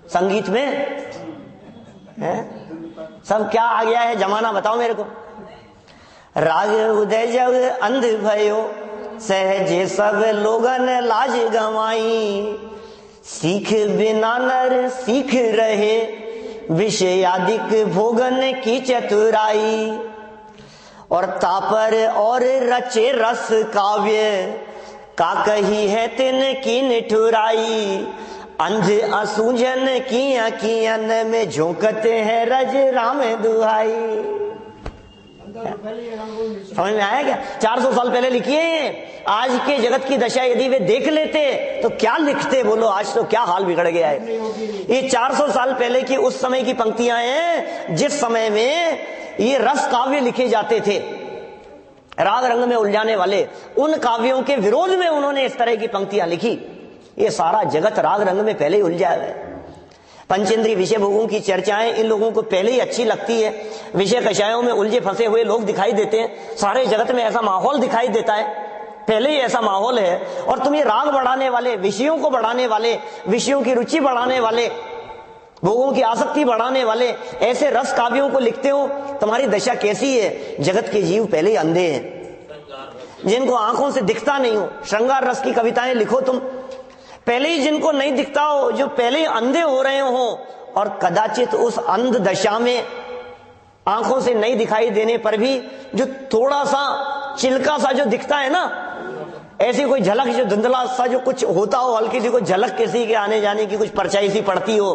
संगीत में है? सब क्या आ गया है जमाना, बताओ मेरे को। राग उदय जग अंध भयो सहजे सब लोगन लाज गंवाई। सीख बिना नर सीख रहे विषयादिक भोगन की चतुराई। और तापर और रचे रस काव्य का कही है तिन की निठुराई। अंध असूझन किया कियन में झोंकते हैं रज राम दुहाई। समझ में आया क्या? 400 साल पहले लिखी है ये। आज के जगत की दशा यदि वे देख लेते तो क्या लिखते, बोलो। आज तो क्या हाल बिगड़ गया है। ये 400 साल पहले की उस समय की पंक्तियां हैं जिस समय में ये रस काव्य लिखे जाते थे, राग रंग में उलझाने वाले। उन काव्यों के विरोध में उन्होंने इस तरह की पंक्तियां लिखी। ये सारा जगत राग रंग में पहले ही उलझा है। पंचेंद्रीय विषय भोगों की चर्चाएं इन लोगों को पहले ही अच्छी लगती है। विषय कषायों में उलझे फंसे हुए लोग दिखाई देते हैं। सारे जगत में ऐसा माहौल दिखाई देता है, पहले ही ऐसा माहौल है। और तुम ये राग बढ़ाने वाले, विषयों को बढ़ाने वाले, विषयों की रुचि बढ़ाने वाले, भोगों की आसक्ति बढ़ाने वाले ऐसे रस काव्यों को लिखते हो। तुम्हारी दशा कैसी है? जगत के जीव पहले ही अंधे हैं, जिनको आंखों से दिखता नहीं हो। श्रृंगार रस की कविताएं लिखो तुम, पहले ही जिनको नहीं दिखता हो, जो पहले ही अंधे हो रहे हो। और कदाचित उस अंध दशा में आंखों से नहीं दिखाई देने पर भी जो थोड़ा सा चिल्का सा जो दिखता है ना, ऐसी कोई झलक, जो धुंधला सा जो कुछ होता हो, हल्की सी कोई झलक किसी के आने जाने की कुछ परछाई सी पड़ती हो,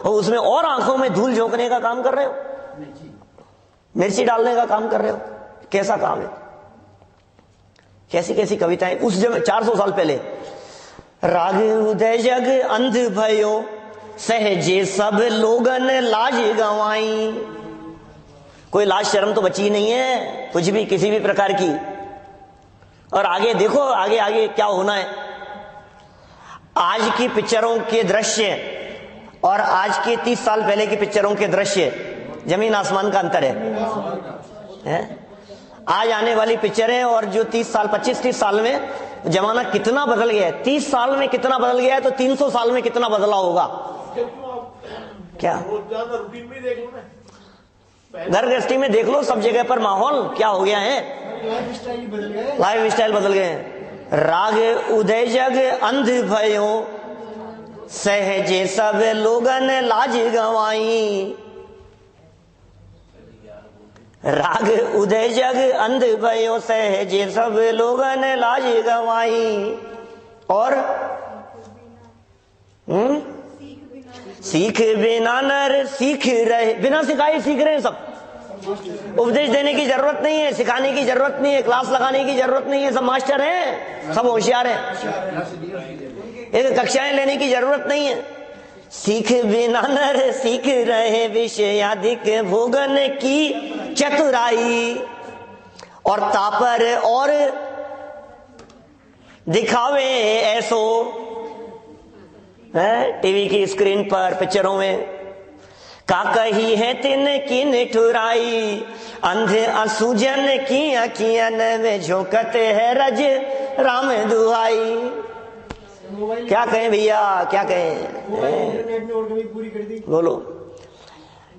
और उसमें और आंखों में धूल झोंकने का काम कर रहे हो, मिर्ची डालने का काम कर रहे हो। कैसा काम है? कैसी कैसी कविताएं उस जब 400 साल पहले। राग उदय जग अंध भयो सहजे सब लोगन लाज गंवाई। कोई लाज शर्म तो बची नहीं है कुछ भी, किसी भी प्रकार की। और आगे देखो, आगे आगे क्या होना है। आज की पिक्चरों के दृश्य और आज के 30 साल पहले की पिक्चरों के दृश्य जमीन आसमान का अंतर है? आज आने वाली पिक्चरें और जो 30 साल 25-30 साल में जमाना कितना बदल गया है। 30 साल में कितना बदल गया है तो 300 साल में कितना बदला होगा। क्या रूटीन में देख लो ना, घर गृहस्थी में देख लो, सब जगह पर माहौल क्या हो गया है, लाइफ स्टाइल बदल गए हैं। राग उदय जग अंध भयो सहजे सब लोगन लाज गंवाई। राग उदय जग अंध भयो सहजे सब लोगन लाज गंवाई। और सीख बिना नर सीख रहे, बिना सिखाए सीख रहे हैं सब। उपदेश देने की जरूरत नहीं है, सिखाने की जरूरत नहीं है, क्लास लगाने की जरूरत नहीं है। सब मास्टर हैं, सब होशियार हैं, एक कक्षाएं लेने की जरूरत नहीं है। सीख बिना नर सीख रहे विषयादिक भोगन की चतुराई। और तापर और दिखावे ऐसो, टीवी की स्क्रीन पर, पिक्चरों में, का कही है तिन की निठुराई। अंध असूजन की अखियन में झोंकते है रज राम दुहाई। क्या कहें भैया, क्या कहें? बोलो।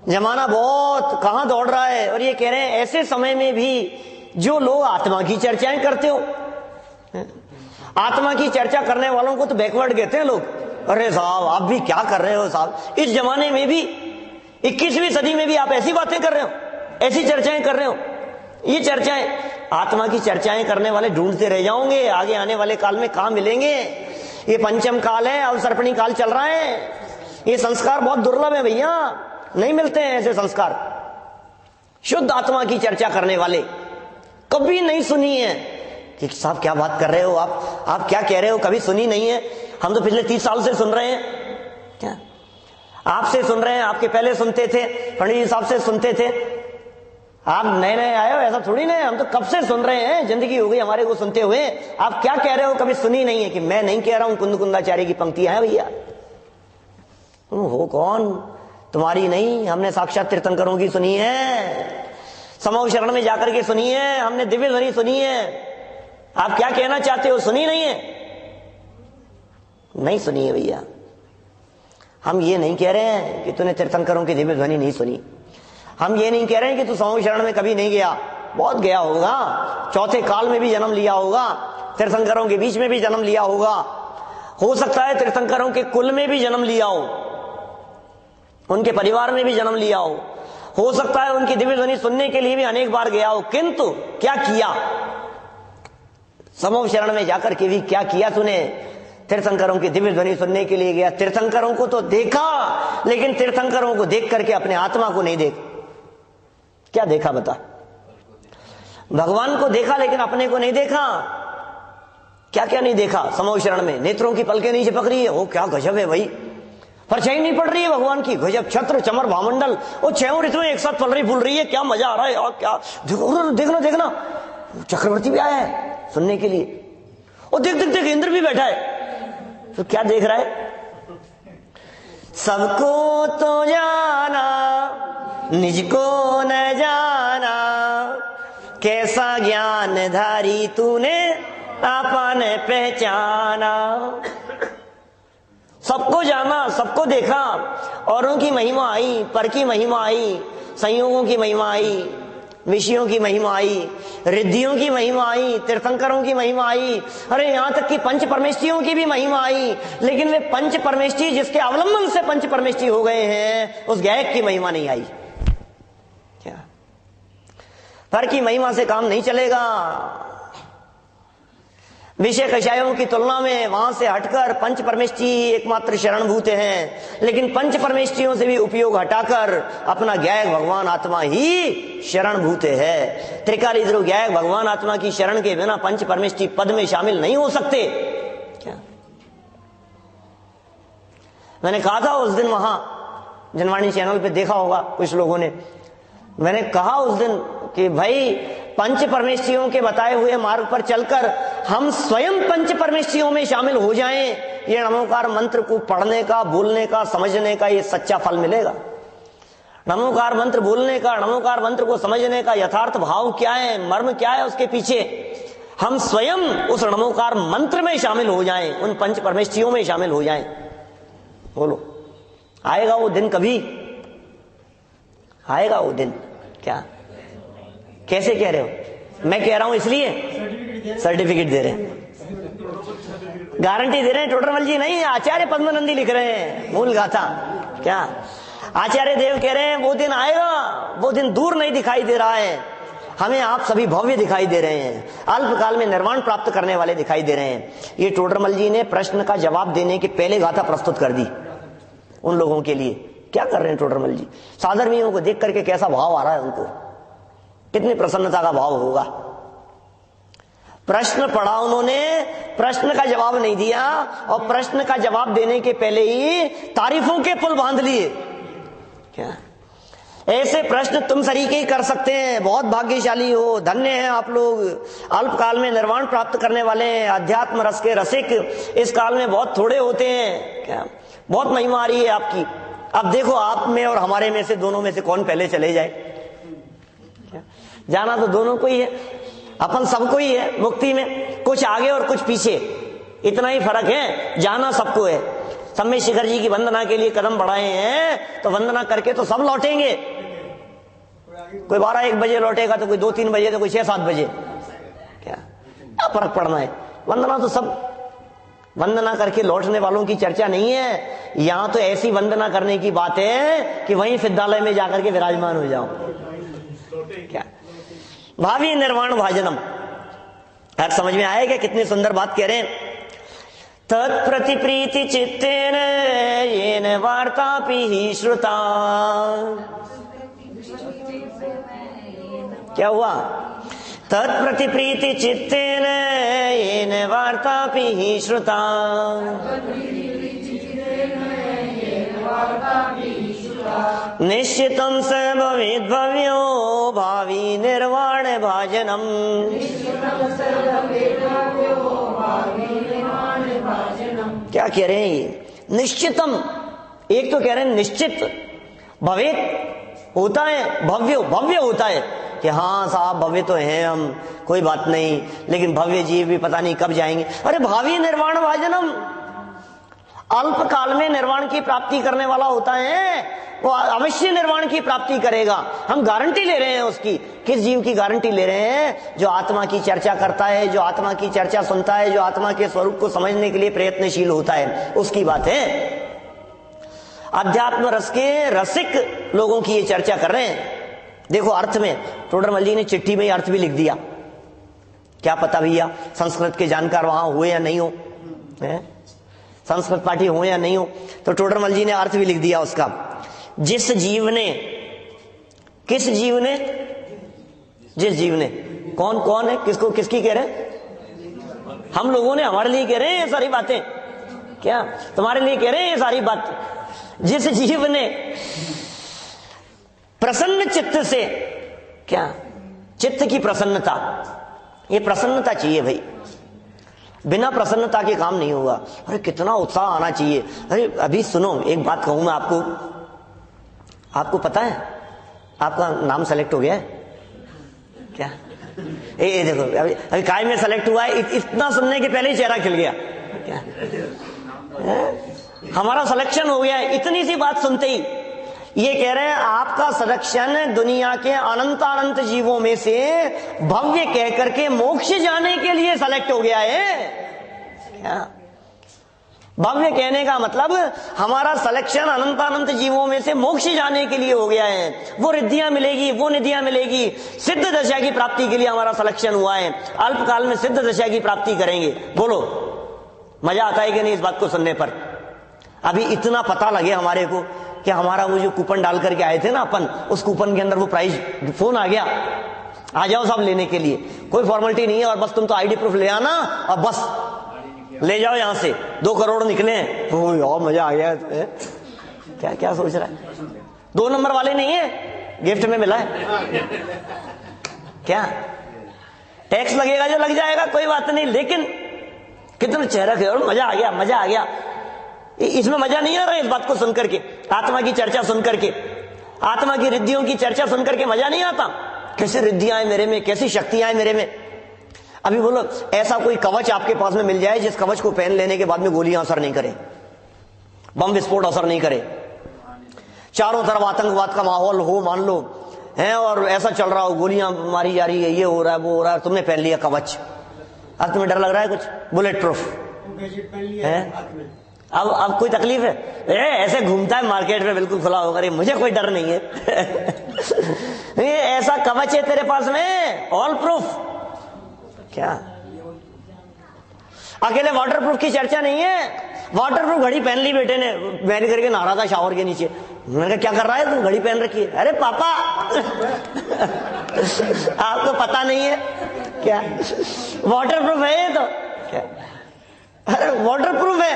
जमाना बहुत कहां दौड़ रहा है। और ये कह रहे हैं ऐसे समय में भी जो लोग आत्मा की चर्चाएं करते हो, आत्मा की चर्चा करने वालों को तो बैकवर्ड कहते हैं लोग। अरे साहब आप भी क्या कर रहे हो साहब, इस जमाने में भी 21वीं सदी में भी आप ऐसी बातें कर रहे हो, ऐसी चर्चाएं कर रहे हो। ये चर्चाएं, आत्मा की चर्चाएं करने वाले ढूंढते रह जाओगे, आगे आने वाले काल में कहां मिलेंगे। ये पंचम काल है, अवसर्पणी काल चल रहा है। ये संस्कार बहुत दुर्लभ है भैया, नहीं मिलते हैं ऐसे संस्कार। शुद्ध आत्मा की चर्चा करने वाले कभी नहीं सुनी है कि साहब क्या बात कर रहे हो आप क्या कह रहे हो, कभी सुनी नहीं है। हम तो पिछले 30 साल से सुन रहे हैं। क्या आपसे सुन रहे हैं, आपके पहले सुनते थे, पंडित जी साहब से सुनते थे, आप नए नए आए हो, ऐसा थोड़ी ना है। हम तो कब से सुन रहे हैं, जिंदगी हो गई हमारे को सुनते हुए। आप क्या कह रहे हो कभी सुनी नहीं है? कि मैं नहीं कह रहा हूं, कुंद कुंदाचार्य की पंक्तियां हैं भैया। तुम हो कौन? तुम्हारी नहीं, हमने साक्षात तीर्थंकरों की सुनी है, समूह शरण में जाकर के सुनी है, हमने दिव्य ध्वनि सुनी है। आप क्या कहना चाहते हो? सुनी नहीं है? नहीं सुनी है भैया। हम ये नहीं कह रहे हैं कि तूने तीर्थंकरों की दिव्य ध्वनि नहीं सुनी। हम ये नहीं कह रहे हैं कि तू समूह शरण में कभी नहीं गया, बहुत गया होगा, चौथे काल में भी जन्म लिया होगा, तीर्थंकरों के बीच में भी जन्म लिया होगा, हो सकता है तीर्थंकरों के कुल में भी जन्म लिया हो, उनके परिवार में भी जन्म लिया हो सकता है उनकी दिव्य ध्वनि सुनने के लिए भी अनेक बार गया हो। किंतु क्या किया? समूह शरण में जाकर के भी क्या किया तूने? तीर्थंकरों की दिव्य ध्वनि सुनने के लिए गया, तीर्थंकरों को तो देखा, लेकिन तीर्थंकरों को देख करके अपने आत्मा को नहीं देखा। क्या देखा बता? भगवान को देखा लेकिन अपने को नहीं देखा। क्या क्या नहीं देखा? समूह शरण में नेत्रों की पलकें नहीं चिपक रही है, वो क्या गजब है भाई, परछाई नहीं पड़ रही है भगवान की, गजब, छत्र चमर भामंडल, वो छह ऋतुएं एक साथ पल रही फूल रही है, क्या मजा आ रहा है। और क्या देखो, देखना देखना चक्रवर्ती भी आया है सुनने के लिए, और देख देख देख इंद्र भी बैठा है। तो क्या देख रहा है? सबको तो जाना निज को न जाना, कैसा ज्ञान धारी तूने आपन पहचाना। सबको जाना, सबको देखा, औरों की महिमा आई, पर की महिमा आई, संयोगों की महिमा आई, विषयों की महिमा आई, रिद्धियों की महिमा आई, तीर्थंकरों की महिमा आई, अरे यहां तक कि पंच परमेष्ठियों की भी महिमा आई। लेकिन वे पंच परमेष्ठि जिसके अवलंबन से पंच परमेष्ठि हो गए हैं, उस गायक की महिमा नहीं आई। क्या? पर की महिमा से काम नहीं चलेगा। विषय कषायों की तुलना में वहां से हटकर पंच परमेष्ठी एकमात्र शरणभूत हैं, लेकिन पंच परमेष्ठियों से भी उपयोग हटाकर अपना गायक भगवान आत्मा ही शरणभूत है। त्रिकाली ध्रुव गायक भगवान आत्मा की शरण के बिना पंच परमेष्ठी पद में शामिल नहीं हो सकते। क्या मैंने कहा था उस दिन, वहां जनवाणी चैनल पे देखा होगा कुछ लोगों ने, मैंने कहा उस दिन कि भाई पंच परमेष्ठियों के बताए हुए मार्ग पर चलकर हम स्वयं पंच परमेष्ठियों में शामिल हो जाएं, ये नमोकार मंत्र को पढ़ने का, बोलने का, समझने का ये सच्चा फल मिलेगा। नमोकार मंत्र बोलने का, नमोकार मंत्र को समझने का यथार्थ भाव क्या है, मर्म क्या है उसके पीछे, हम स्वयं उस नमोकार मंत्र में शामिल हो जाएं, उन पंच परमेष्ठियों में शामिल हो जाएं। बोलो, आएगा वो दिन? कभी आएगा वो दिन? क्या कैसे कह रहे हो? मैं कह रहा हूं इसलिए सर्टिफिकेट दे रहे हैं, गारंटी दे रहे हैं। टोडरमल जी नहीं, आचार्य पद्मनंदी लिख रहे हैं मूल गाथा। क्या आचार्य देव कह रहे हैं वो दिन आएगा, वो दिन दूर नहीं दिखाई दे रहा है, हमें आप सभी भव्य दिखाई दे रहे हैं, अल्पकाल में निर्वाण प्राप्त करने वाले दिखाई दे रहे हैं। ये टोडरमल जी ने प्रश्न का जवाब देने के पहले गाथा प्रस्तुत कर दी उन लोगों के लिए। क्या कर रहे हैं टोडरमल जी? साधर्मियों को देख करके कैसा भाव आ रहा है उनको, कितनी प्रसन्नता का भाव होगा। प्रश्न पढ़ा उन्होंने, प्रश्न का जवाब नहीं दिया, और प्रश्न का जवाब देने के पहले ही तारीफों के पुल बांध लिए। क्या ऐसे प्रश्न तुम सरीके ही कर सकते हैं, बहुत भाग्यशाली हो, धन्य हैं आप लोग, अल्पकाल में निर्वाण प्राप्त करने वाले हैं, अध्यात्म रस के रसिक इस काल में बहुत थोड़े होते हैं। क्या बहुत महिमा आ रही है आपकी। अब देखो, आप में और हमारे में से, दोनों में से कौन पहले चले जाए। जाना तो दोनों को ही है, अपन सबको ही है मुक्ति में, कुछ आगे और कुछ पीछे, इतना ही फर्क है। जाना सबको है। सम्य शिखर जी की वंदना के लिए कदम बढ़ाए हैं, तो वंदना करके तो सब लौटेंगे। कोई 12-1 बजे लौटेगा, तो कोई 2-3 बजे, तो कोई 6-7 बजे। क्या फर्क पड़ना है? वंदना तो सब, वंदना करके लौटने वालों की चर्चा नहीं है। यहां तो ऐसी वंदना करने की बात है कि वहीं विद्यालय में जाकर के विराजमान हो जाओ। क्या भावी निर्वाण भाजनम, अब समझ में आएगा कितनी सुंदर बात कह रहे हैं। तत्प्रति प्रीति चित्तेन येन वार्तापि श्रुता। क्या हुआ? तत्प्रति प्रीति चित्तेन येन वार्तापि श्रुता। निश्चितं स भवेद् भव्यो भावी निर्वाण भाजनम। क्या कह रहे हैं ये? निश्चितम, एक तो कह रहे हैं निश्चित, भवेत होता है, भव्य भव्य होता है कि हाँ साहब भव्य तो हैं हम, कोई बात नहीं, लेकिन भव्य जीव भी पता नहीं कब जाएंगे। अरे भावी निर्वाण भाजनम, अल्प काल में निर्वाण की प्राप्ति करने वाला होता है, वो अवश्य निर्वाण की प्राप्ति करेगा। हम गारंटी ले रहे हैं उसकी। किस जीव की गारंटी ले रहे हैं? जो आत्मा की चर्चा करता है, जो आत्मा की चर्चा सुनता है, जो आत्मा के स्वरूप को समझने के लिए प्रयत्नशील होता है, उसकी बात है। अध्यात्म रस के रसिक लोगों की ये चर्चा कर रहे हैं। देखो अर्थ में टोडरमल जी ने चिट्ठी में अर्थ भी लिख दिया। क्या पता भैया संस्कृत के जानकार वहां हुए या नहीं हो, संस्कृत पाठी हो या नहीं हो, तो टोडरमल जी ने अर्थ भी लिख दिया उसका। जिस जीव ने, किस जीव ने, जिस जीव ने, कौन कौन है, किसको, किसकी कह रहे हैं? हम लोगों ने, हमारे लिए कह रहे हैं ये सारी बातें। क्या तुम्हारे लिए कह रहे हैं ये सारी बात? जिस जीव ने प्रसन्न चित्त से, क्या चित्त की प्रसन्नता, ये प्रसन्नता चाहिए भाई, बिना प्रसन्नता के काम नहीं होगा। अरे कितना उत्साह आना चाहिए। अरे अभी सुनो, एक बात कहूं मैं आपको, आपको पता है आपका नाम सेलेक्ट हो गया है क्या? ये देखो अभी काय में सेलेक्ट हुआ है, इतना सुनने के पहले ही चेहरा खिल गया। क्या हमारा सिलेक्शन हो गया है, इतनी सी बात सुनते ही ये कह रहे हैं आपका सिलेक्शन दुनिया के अनंत अनंत जीवों में से भव्य कह करके मोक्ष जाने के लिए सेलेक्ट हो गया है। क्या भव्य कहने का मतलब हमारा सिलेक्शन अनंत अनंत जीवों में से मोक्ष जाने के लिए हो गया है। वो रिद्धियां मिलेगी, वो निधियां मिलेगी, सिद्ध दशा की प्राप्ति के लिए हमारा सिलेक्शन हुआ है। अल्प काल में सिद्ध दशा की प्राप्ति करेंगे। बोलो मजा आता है कि नहीं इस बात को सुनने पर? अभी इतना पता लगे हमारे को कि हमारा वो जो कूपन डाल करके आए थे ना अपन, उस कूपन के अंदर वो प्राइज फोन आ गया, आ जाओ सब लेने के लिए, कोई फॉर्मेलिटी नहीं है, और बस तुम तो आईडी प्रूफ ले आना और बस ले जाओ यहां से, 2 करोड़ निकले हैं। ओ यार मजा आ गया। क्या क्या सोच रहा है? 2 नंबर वाले नहीं है, गिफ्ट में मिला है। क्या टैक्स लगेगा जो लग जाएगा, कोई बात नहीं, लेकिन कितना चेहरा खिला, मजा आ गया, मजा आ गया। इसमें मजा नहीं आ रहा है इस बात को सुनकर के, आत्मा की चर्चा सुनकर के, आत्मा की रिद्धियों की चर्चा सुनकर के मजा नहीं आता। कैसी रिद्धियां हैं मेरे में, कैसी शक्तियां हैं मेरे में। अभी बोलो ऐसा कोई कवच आपके पास में मिल जाए जिस कवच को पहन लेने के बाद में गोलियां असर नहीं करे, बम विस्फोट असर नहीं करे, चारों तरफ आतंकवाद का माहौल हो मान लो है, और ऐसा चल रहा हो, गोलियां मारी जा रही है, ये हो रहा है, वो हो रहा है, तुमने पहन लिया कवच, अब तुम्हें डर लग रहा है कुछ? बुलेट प्रूफ है। अब कोई तकलीफ है? ऐसे घूमता है मार्केट में बिल्कुल खुला होकर, मुझे कोई डर नहीं है। ये ऐसा कवच है तेरे पास में, ऑल प्रूफ। क्या अकेले वाटरप्रूफ की चर्चा नहीं है? वाटरप्रूफ घड़ी पहन ली बेटे ने, मैंने करके नहा था शावर के नीचे। मैंने कहा क्या कर रहा है तू, घड़ी पहन रखी है? अरे पापा आपको पता नहीं है क्या वाटरप्रूफ है ये? तो क्या अरे वाटरप्रूफ है,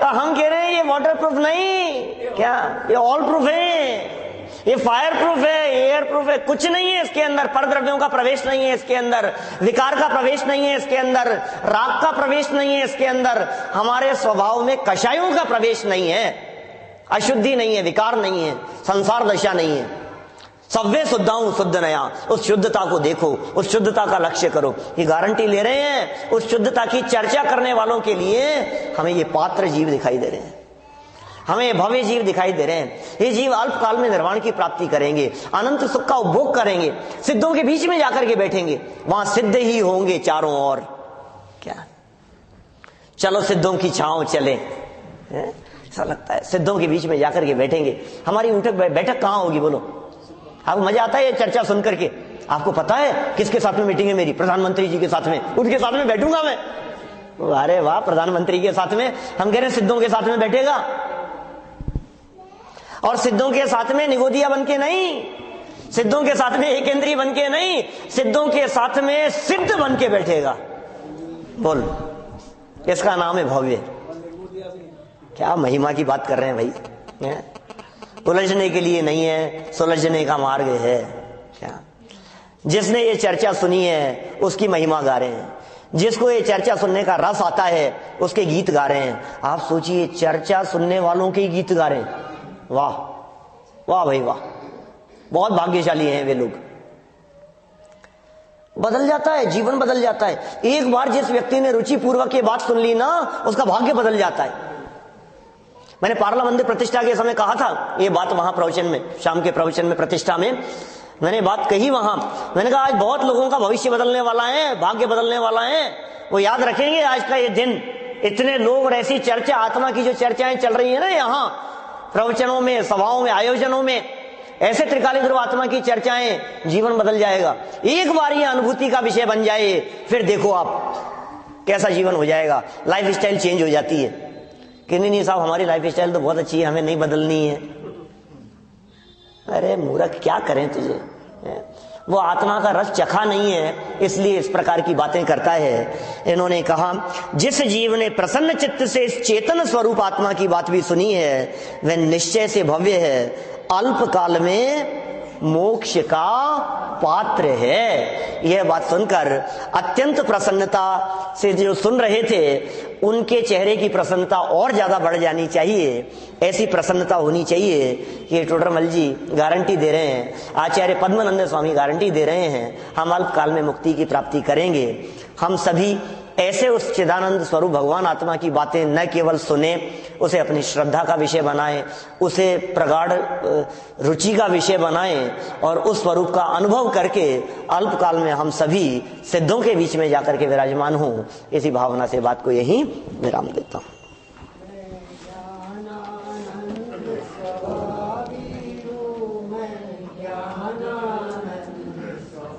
हम कह रहे हैं ये वाटरप्रूफ नहीं, क्या ये ऑल प्रूफ है, ये फायर प्रूफ है, एयर प्रूफ है। कुछ नहीं है इसके अंदर, परद्रव्यों का प्रवेश नहीं है इसके अंदर, विकार का प्रवेश नहीं है इसके अंदर, राग का प्रवेश नहीं है इसके अंदर, हमारे स्वभाव में कषायों का प्रवेश नहीं है, अशुद्धि नहीं है, विकार नहीं है, संसार दशा नहीं है। सव्वे शुद्धाऊं शुद्ध नया, उस शुद्धता को देखो, उस शुद्धता का लक्ष्य करो। ये गारंटी ले रहे हैं उस शुद्धता की चर्चा करने वालों के लिए। हमें ये पात्र जीव दिखाई दे रहे हैं, हमें ये भव्य जीव दिखाई दे रहे हैं। ये जीव अल्प काल में निर्वाण की प्राप्ति करेंगे, अनंत सुख का उपभोग करेंगे, सिद्धों के बीच में जाकर के बैठेंगे, वहां सिद्ध ही होंगे चारों ओर। क्या चलो सिद्धों की छांव चले, ऐसा लगता है सिद्धों के बीच में जाकर के बैठेंगे। हमारी उठक बैठक कहां होगी बोलो? आपको मजा आता है ये चर्चा सुनकर के? आपको पता है किसके साथ में मीटिंग है मेरी? प्रधानमंत्री जी के साथ में, उनके साथ में बैठूंगा मैं। अरे वाह, प्रधानमंत्री के साथ में, हम कह रहे हैं सिद्धों के साथ में बैठेगा, और सिद्धों के साथ में निगोदिया बन के नहीं, सिद्धों के साथ में एकेंद्रीय बन के नहीं, सिद्धों के साथ में सिद्ध बन के बैठेगा। बोल, इसका नाम है भव्य। क्या महिमा की बात कर रहे हैं भाई, उलझने के लिए नहीं है, सुलझने का मार्ग है। क्या जिसने ये चर्चा सुनी है उसकी महिमा गा रहे हैं, जिसको ये चर्चा सुनने का रस आता है उसके गीत गा रहे हैं। आप सोचिए, चर्चा सुनने वालों के गीत गा रहे हैं। वाह वाह भाई वाह, बहुत भाग्यशाली हैं वे लोग। बदल जाता है, जीवन बदल जाता है। एक बार जिस व्यक्ति ने रुचि पूर्वक ये बात सुन ली ना, उसका भाग्य बदल जाता है। मैंने पार्ला मंदिर प्रतिष्ठा के समय कहा था ये बात, वहां प्रवचन में, शाम के प्रवचन में, प्रतिष्ठा में मैंने बात कही वहां। मैंने कहा आज बहुत लोगों का भविष्य बदलने वाला है, भाग्य बदलने वाला है, वो याद रखेंगे आज का ये दिन। इतने लोग और ऐसी चर्चा, आत्मा की जो चर्चाएं चल रही है ना यहाँ प्रवचनों में, सभाओं में, आयोजनों में, ऐसे त्रिकाली ध्रुव आत्मा की चर्चाएं, जीवन बदल जाएगा। एक बार ये अनुभूति का विषय बन जाए, फिर देखो आप कैसा जीवन हो जाएगा। लाइफ स्टाइल चेंज हो जाती है कि नहीं साहब हमारी लाइफ स्टाइल तो बहुत अच्छी है, हमें नहीं बदलनी है। अरे मूर्ख, क्या करें तुझे? वो आत्मा का रस चखा नहीं है, इसलिए इस प्रकार की बातें करता है। इन्होंने कहा जिस जीव ने प्रसन्न चित्त से इस चेतन स्वरूप आत्मा की बात भी सुनी है, वह निश्चय से भव्य है, अल्प काल में मोक्ष का पात्र है। यह बात सुनकर अत्यंत प्रसन्नता से जो सुन रहे थे, उनके चेहरे की प्रसन्नता और ज्यादा बढ़ जानी चाहिए। ऐसी प्रसन्नता होनी चाहिए कि टोडरमल जी गारंटी दे रहे हैं, आचार्य पद्मानंद स्वामी गारंटी दे रहे हैं, हम अल्प काल में मुक्ति की प्राप्ति करेंगे। हम सभी ऐसे उस चिदानंद स्वरूप भगवान आत्मा की बातें न केवल सुने, उसे अपनी श्रद्धा का विषय बनाएं, उसे प्रगाढ़ रुचि का विषय बनाएं और उस स्वरूप का अनुभव करके अल्प काल में हम सभी सिद्धों के बीच में जाकर के विराजमान हों। इसी भावना से बात को यहीं विराम देता हूं।